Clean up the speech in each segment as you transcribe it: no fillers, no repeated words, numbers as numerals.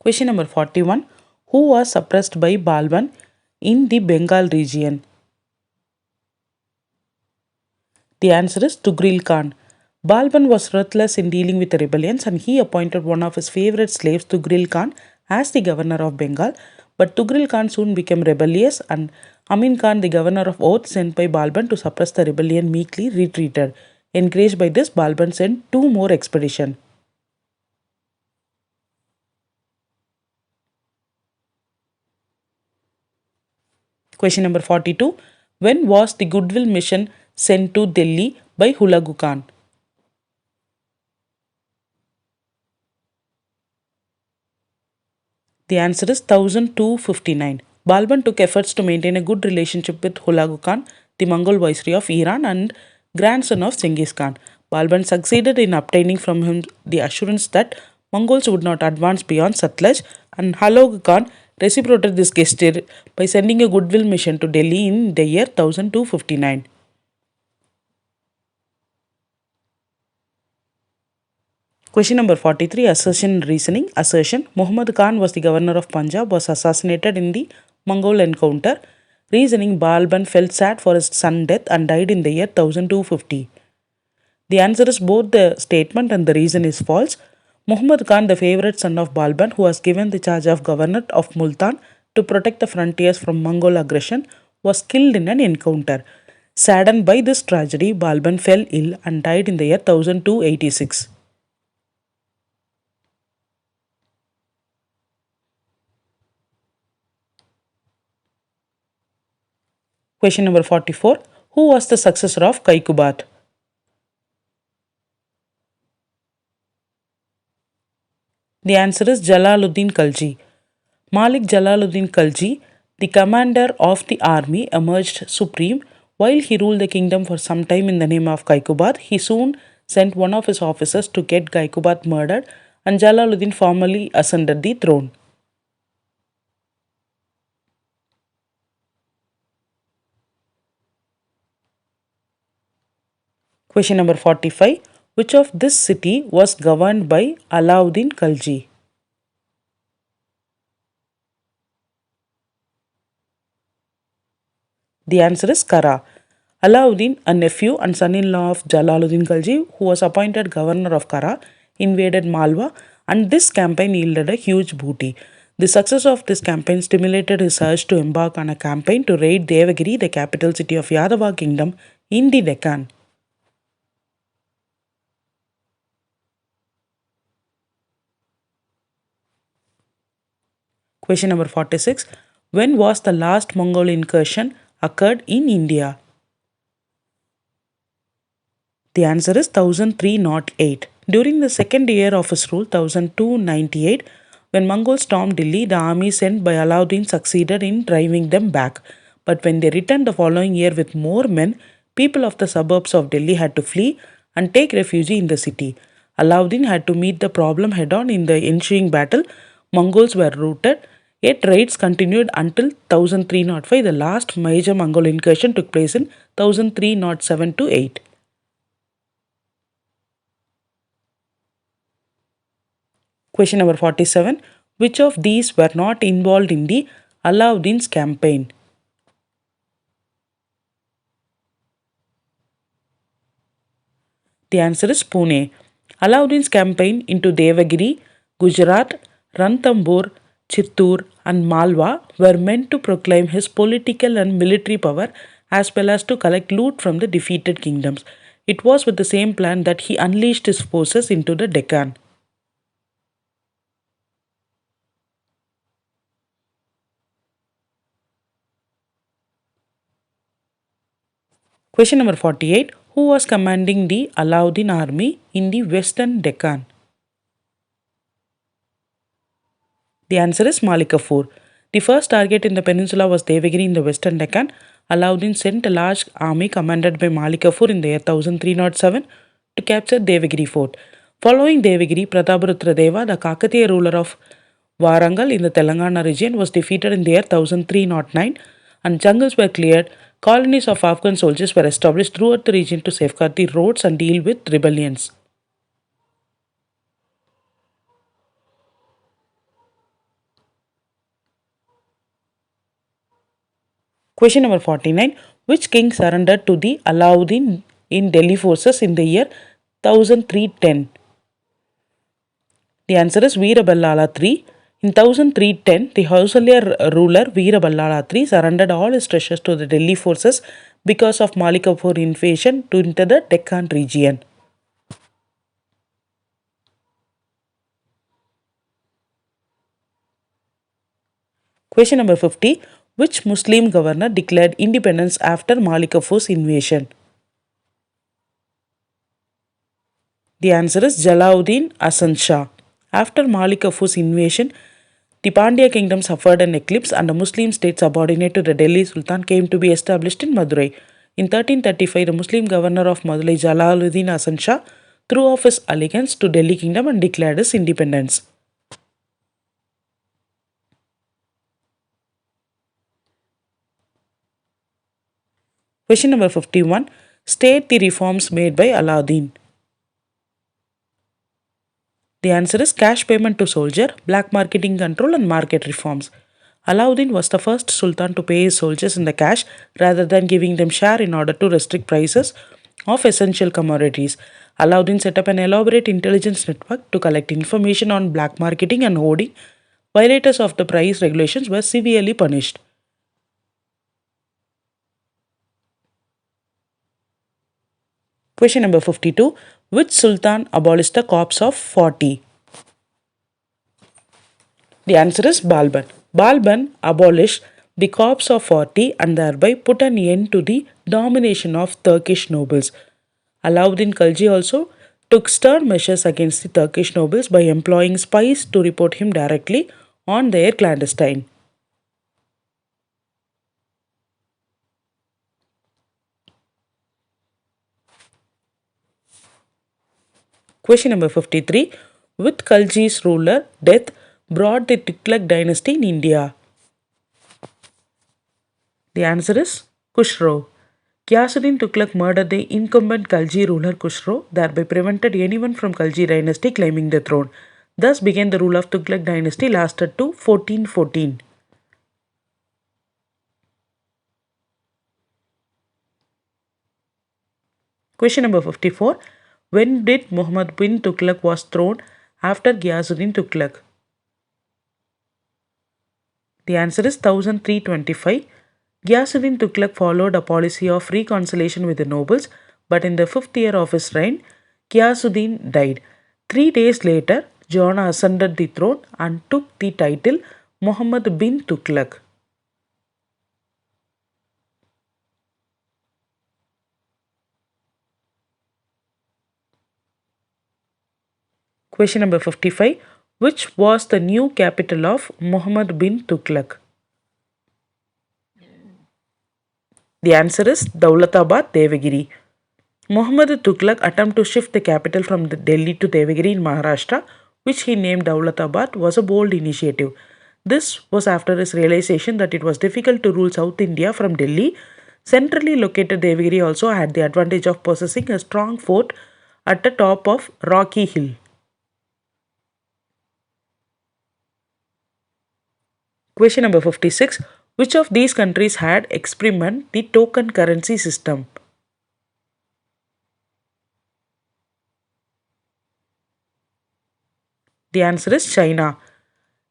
Question number 41. Who was suppressed by Balban in the Bengal region? The answer is Tughril Khan. Balban was ruthless in dealing with the rebellions and he appointed one of his favorite slaves, Tughril Khan, as the governor of Bengal. But Tughril Khan soon became rebellious and Amin Khan, the governor of Oudh, sent by Balban to suppress the rebellion, meekly retreated. Encouraged by this, Balban sent two more expeditions. Question number 42. When was the Goodwill Mission sent to Delhi by Hulagu Khan? The answer is 1259. Balban took efforts to maintain a good relationship with Hulagu Khan, the Mongol viceroy of Iran and grandson of Genghis Khan. Balban succeeded in obtaining from him the assurance that Mongols would not advance beyond Satluj, and Hulagu Khan reciprocated this gesture by sending a goodwill mission to Delhi in the year 1259. Question number 43. Assertion reasoning. Assertion. Muhammad Khan was the governor of Punjab, was assassinated in the Mongol encounter. Reasoning. Balban felt sad for his son's death and died in the year 1250. The answer is both the statement and the reason is false. Muhammad Khan, the favorite son of Balban, who was given the charge of governor of Multan to protect the frontiers from Mongol aggression, was killed in an encounter. Saddened by this tragedy, Balban fell ill and died in the year 1286. Question number 44. Who was the successor of Kaikubat? The answer is Jalaluddin Khalji. Malik Jalaluddin Khalji, the commander of the army, emerged supreme. While he ruled the kingdom for some time in the name of Kaikubat, he soon sent one of his officers to get Kaikubat murdered and Jalaluddin formally ascended the throne. Question number 45. Which of this city was governed by Alauddin Khalji? The answer is Kara. Alauddin, a nephew and son-in-law of Jalaluddin Khalji, who was appointed governor of Kara, invaded Malwa and this campaign yielded a huge booty. The success of this campaign stimulated his urge to embark on a campaign to raid Devagiri, the capital city of Yadava kingdom in the Deccan. Question number 46. When was the last Mongol incursion occurred in India? The answer is 1308. During the second year of his rule, 1298, when Mongols stormed Delhi, the army sent by Alauddin succeeded in driving them back. But when they returned the following year with more men, people of the suburbs of Delhi had to flee and take refuge in the city. Alauddin had to meet the problem head on in the ensuing battle. Mongols were routed, yet raids continued until 1305. The last major Mongol incursion took place in 1307 to 8. Question number 47. Which of these were not involved in the Alauddin's campaign? The answer is Pune. Alauddin's campaign into Devagiri, Gujarat, Ranthambore, Chittoor and Malwa were meant to proclaim his political and military power as well as to collect loot from the defeated kingdoms. It was with the same plan that he unleashed his forces into the Deccan. Question number 48. Who was commanding the Alauddin army in the western Deccan? The answer is Malik Kafur. The first target in the peninsula was Devagiri in the western Deccan. Alauddin sent a large army commanded by Malik Kafur in the year 1307 to capture Devagiri fort. Following Devagiri, Prataparutra Deva, the Kakatiya ruler of Warangal in the Telangana region, was defeated in the year 1309 and jungles were cleared. Colonies of Afghan soldiers were established throughout the region to safeguard the roads and deal with rebellions. Question number 49. Which king surrendered to the Alauddin in Delhi forces in the year 1310? The answer is Veeraballala III. In 1310, the Hoysala ruler Veeraballala III surrendered all his treasures to the Delhi forces because of Malik Kafur invasion into the Deccan region. Question number 50. Which Muslim governor declared independence after Malik Kafur's invasion? The answer is Jalauddin Hasan Shah. After Malik Kafur's invasion, the Pandya kingdom suffered an eclipse and a Muslim state subordinate to the Delhi Sultan came to be established in Madurai. In 1335, the Muslim governor of Madurai Jalaluddin Hasan Shah threw off his allegiance to Delhi kingdom and declared his independence. Question number 51. State the reforms made by Alauddin. The answer is cash payment to soldier, black marketing control and market reforms. Alauddin was the first sultan to pay his soldiers in the cash rather than giving them share in order to restrict prices of essential commodities. Alauddin set up an elaborate intelligence network to collect information on black marketing and hoarding. Violators of the price regulations were severely punished. Question number 52. Which sultan abolished the corps of 40? The answer is Balban. Balban abolished the corps of 40 and thereby put an end to the domination of Turkish nobles. Alauddin Khalji also took stern measures against the Turkish nobles by employing spies to report him directly on their clandestine. Question number 53. With Khalji's ruler death brought the Tughlaq dynasty in India? The answer is Khusro. Ghiyasuddin Tughlaq murdered the incumbent Khalji ruler Khusro, thereby prevented anyone from Khalji dynasty claiming the throne. Thus began the rule of Tughlaq dynasty lasted to 1414. Question number 54. When did Muhammad bin Tughlaq was thrown after Ghiyasuddin Tughlaq? The answer is 1325. Ghiyasuddin Tughlaq followed a policy of reconciliation with the nobles, but in the fifth year of his reign, Ghiyasuddin died. 3 days later, John ascended the throne and took the title Muhammad bin Tughlaq. Question number 55. Which was the new capital of Muhammad bin Tughlaq? The answer is Daulatabad, Devagiri. Muhammad Tughlaq attempted to shift the capital from Delhi to Devagiri in Maharashtra, which he named Daulatabad, was a bold initiative. This was after his realization that it was difficult to rule South India from Delhi. Centrally located Devagiri also had the advantage of possessing a strong fort at the top of rocky hill. Question number 56. Which of these countries had experimented the token currency system? The answer is China.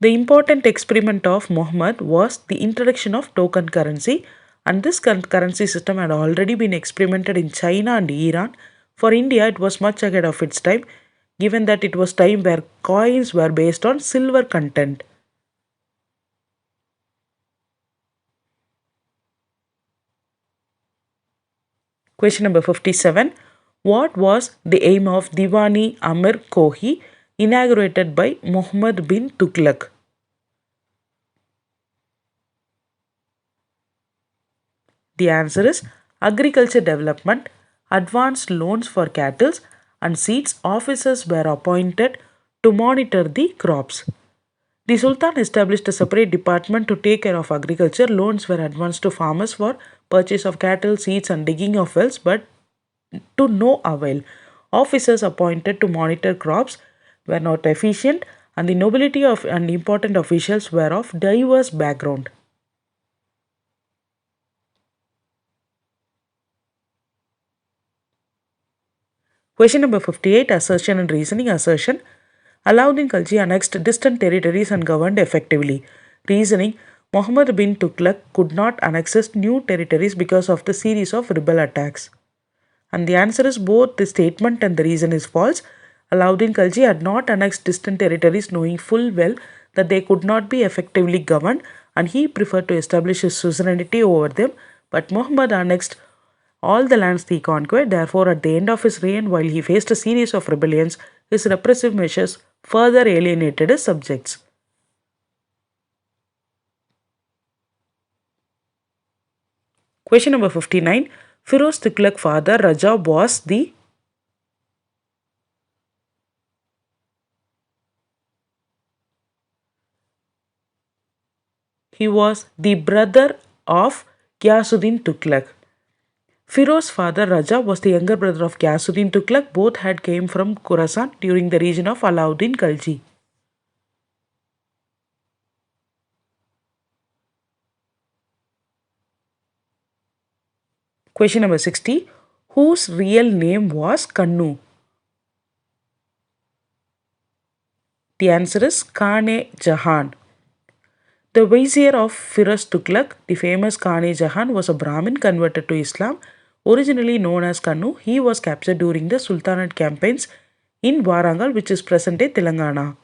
The important experiment of Muhammad was the introduction of token currency, and this currency system had already been experimented in China and Iran. For India, it was much ahead of its time, given that it was time where coins were based on silver content. Question number 57. What was the aim of Diwani Amir Kohi inaugurated by Muhammad bin Tughlaq? The answer is agriculture development, advanced loans for cattle and seeds. Officers were appointed to monitor the crops. The Sultan established a separate department to take care of agriculture. Loans were advanced to farmers for purchase of cattle, seeds, and digging of wells, but to no avail. Officers appointed to monitor crops were not efficient, and the nobility of and important officials were of diverse background. Question number 58, assertion and reasoning. Assertion: Alauddin Khalji annexed distant territories and governed effectively. Reasoning: Muhammad bin Tughlaq could not annex new territories because of the series of rebel attacks. And the answer is both the statement and the reason is false. Alauddin Khalji had not annexed distant territories knowing full well that they could not be effectively governed, and he preferred to establish his suzerainty over them. But Muhammad annexed all the lands he conquered. Therefore, at the end of his reign, while he faced a series of rebellions, his repressive measures further alienated his subjects. Question number 59. Firoz Tughlaq's father Raja was the brother of Ghiyasuddin Tughlaq. Firoz's father Raja was the younger brother of Ghiyasuddin Tughlaq. Both had came from Khorasan during the region of Alauddin Khalji. Question number 60. Whose real name was Kannu? The answer is Khan-e Jahan. The vizier of Firoz Tughlaq, the famous Khan-e Jahan, was a Brahmin converted to Islam. Originally known as Kannu, he was captured during the Sultanate campaigns in Warangal, which is present-day Telangana.